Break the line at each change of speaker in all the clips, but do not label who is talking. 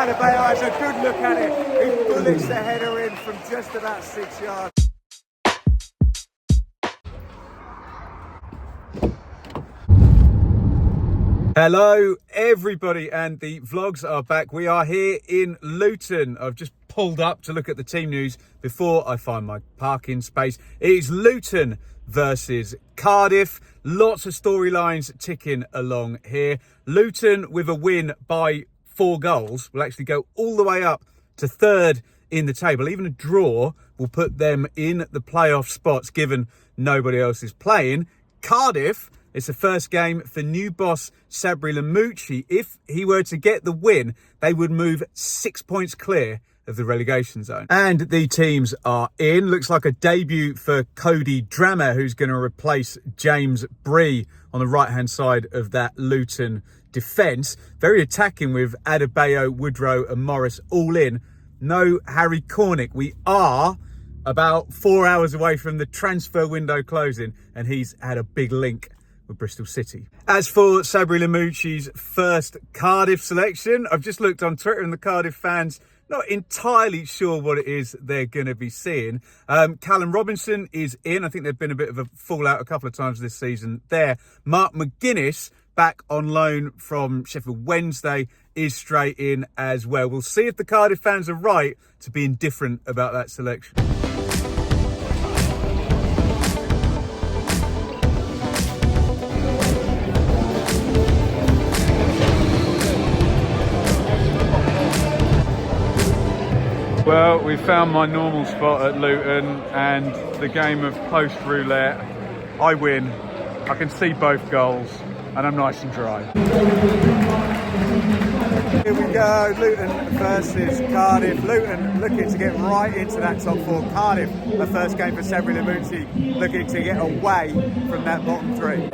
Adebayo has a good look at it. He bullets the header in from just about 6 yards. Hello everybody, and the vlogs are back. We are here in Luton. I've just pulled up to look at the team news before I find my parking space. It is Luton versus Cardiff. Lots of storylines ticking along here. Luton with a win by 4 goals will actually go all the way up to 3rd in the table. Even a draw will put them in the playoff spots given nobody else is playing. Cardiff, it's the first game for new boss Sabri Lamouchi. If he were to get the win, they would move 6 points clear of the relegation zone. And the teams are in. Looks like a debut for Cody Drammer, who's going to replace James Bree on the right-hand side of that Luton defence. Very attacking with Adebayo, Woodrow and Morris all in. No Harry Cornick. We are about 4 hours away from the transfer window closing, and he's had a big link with Bristol City. As for Sabri Lamouchi's first Cardiff selection, I've just looked on Twitter and the Cardiff fans not entirely sure what it is they're going to be seeing. Callum Robinson is in. I think there's been a bit of a fallout a couple of times this season there. Mark McGuinness, back on loan from Sheffield Wednesday, is straight in as well. We'll see if the Cardiff fans are right to be indifferent about that selection. Well, we found my normal spot at Luton, and the game of post roulette. I win, I can see both goals, and I'm nice and dry. Here we go, Luton versus Cardiff. Luton looking to get right into that top 4. Cardiff, the first game for Sabri Lamouchi, looking to get away from that bottom 3.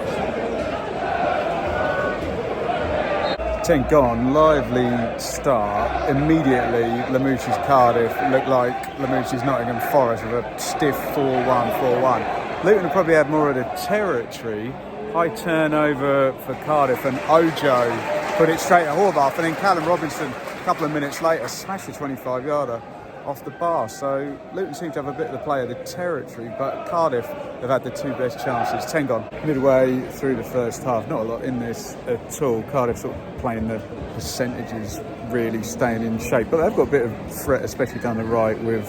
10 gone, lively start. Immediately, Lamouchi's Cardiff looked like Lamouchi's Nottingham Forest with a stiff 4-1, 4-1. Luton will probably have more of the territory. High turnover for Cardiff, and Ojo put it straight at Horvath, and then Callum Robinson, a couple of minutes later, smashed the 25-yarder off the bar. So Luton seem to have a bit of the play of the territory, but Cardiff have had the 2 best chances. 10 gone. Midway through the first half, not a lot in this at all. Cardiff sort of playing the percentages, really staying in shape, but they've got a bit of threat, especially down the right with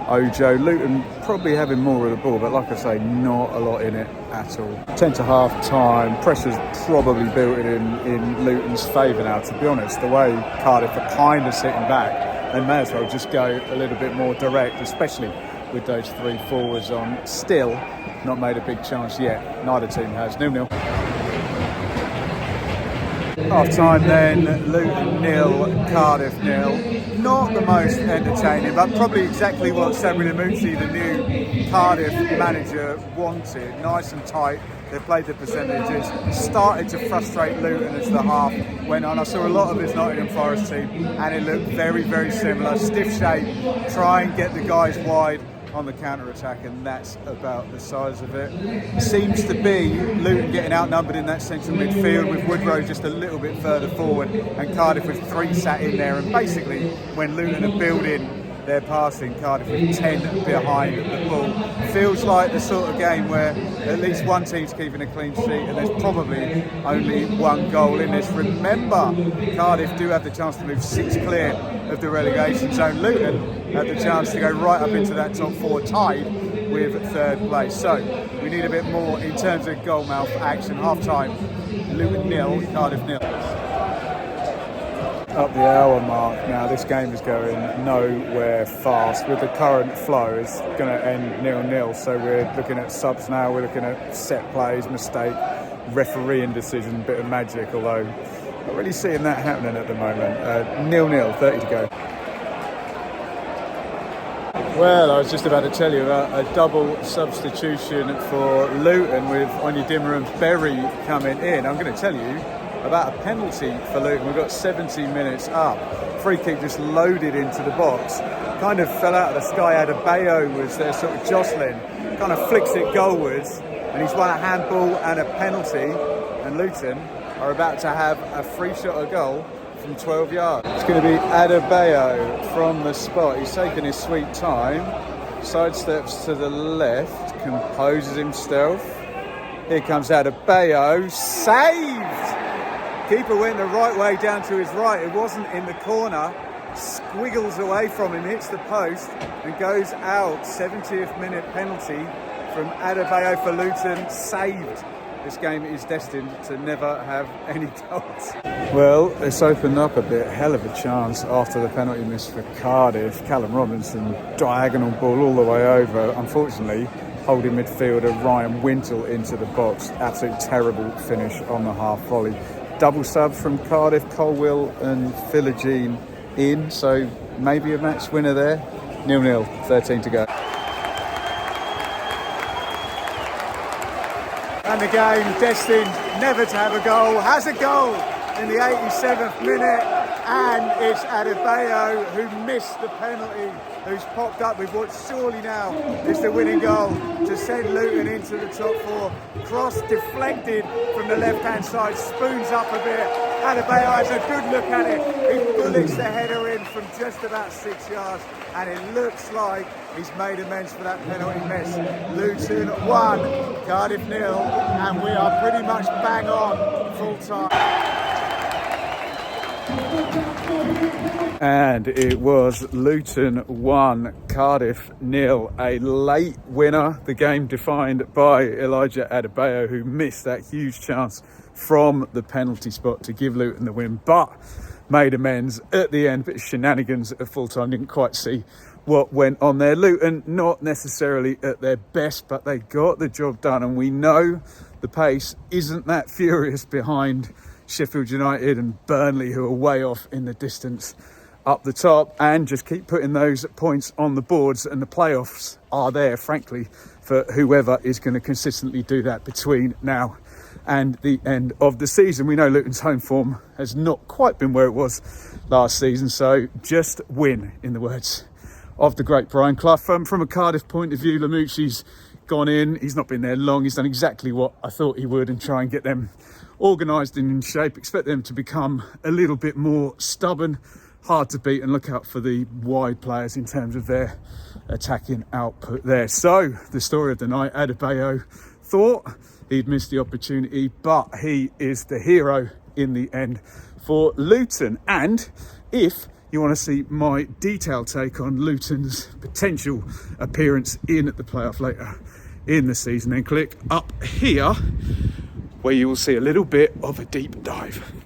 Ojo. Luton probably having more of the ball, but like I say, not a lot in it at all. 10 to half time. Pressure's probably built in Luton's favour now, to be honest. The way Cardiff are kind of sitting back, they may as well just go a little bit more direct, especially with those 3 forwards on. Still not made a big chance yet. Neither team has. 0-0. Half time then, Luton 0, Cardiff 0. Not the most entertaining, but probably exactly what Sabri Lamouchi, the new Cardiff manager, wanted. Nice and tight. They played the percentages, started to frustrate Luton as the half went on. I saw a lot of his Nottingham Forest team, and it looked very, very similar. Stiff shape, try and get the guys wide on the counter-attack, and that's about the size of it. Seems to be Luton getting outnumbered in that central midfield, with Woodrow just a little bit further forward, and Cardiff with 3 sat in there. And basically, when Luton are building their passing, Cardiff with 10 behind the ball. Feels like the sort of game where at least one team's keeping a clean sheet, and there's probably only 1 goal in this. Remember, Cardiff do have the chance to move 6 clear of the relegation zone. Luton had the chance to go right up into that top 4, tied with 3rd place. So we need a bit more in terms of goal mouth action. Half time, Luton 0, Cardiff 0. Up the hour mark now, this game is going nowhere fast. With the current flow, it's going to end 0-0. So we're looking at subs now, we're looking at set plays, mistake, refereeing decision, bit of magic, although not really seeing that happening at the moment. 0-0, 30 to go. Well, I was just about to tell you about a double substitution for Luton with Onyedinma and Berry coming in. I'm going to tell you about a penalty for Luton. We've got 70 minutes up. Free kick just loaded into the box. Kind of fell out of the sky. Adebayo was there sort of jostling. Kind of flicks it goalwards. And he's won a handball and a penalty. And Luton are about to have a free shot at goal from 12 yards. It's going to be Adebayo from the spot. He's taking his sweet time, sidesteps to the left, composes himself. Here comes Adebayo, saved! Keeper went the right way down to his right. It wasn't in the corner. Squiggles away from him, hits the post and goes out. 70th minute penalty from Adebayo for Luton, saved. This game is destined to never have any goals. Well, it's opened up a bit. Hell of a chance after the penalty miss for Cardiff. Callum Robinson, diagonal ball all the way over. Unfortunately, holding midfielder Ryan Wintle into the box. Absolute terrible finish on the half volley. Double sub from Cardiff, Colwill and Philogene in. So maybe a match winner there. 0-0, 13 to go. And the game, destined never to have a goal, has a goal in the 87th minute, and it's Adebayo who missed the penalty, who's popped up with what surely now is the winning goal to send Luton into the top four. Cross deflected from the left-hand side, spoons up a bit. Adebayo has a good look at it. He bullets the header in from just about 6 yards, and it looks like he's made amends for that penalty miss. Luton 1, Cardiff 0, and we are pretty much bang on full time. And it was Luton 1, Cardiff 0. A late winner. The game defined by Elijah Adebayo, who missed that huge chance from the penalty spot to give Luton the win, but made amends at the end. But shenanigans at full time, didn't quite see what went on there. Luton not necessarily at their best, but they got the job done, and we know the pace isn't that furious behind Sheffield United and Burnley, who are way off in the distance up the top, and just keep putting those points on the boards, and the playoffs are there, frankly, for whoever is going to consistently do that between now and the end of the season. We know Luton's home form has not quite been where it was last season, so just win, in the words of the great Brian Clough. From a Cardiff point of view, Lamouchi's gone in. He's not been there long. He's done exactly what I thought he would and try and get them organised and in shape. Expect them to become a little bit more stubborn, hard to beat, and look out for the wide players in terms of their attacking output there. So the story of the night, Adebayo thought he'd missed the opportunity, but he is the hero in the end for Luton. And if you want to see my detailed take on Luton's potential appearance in the playoff later in the season, then click up here where you will see a little bit of a deep dive.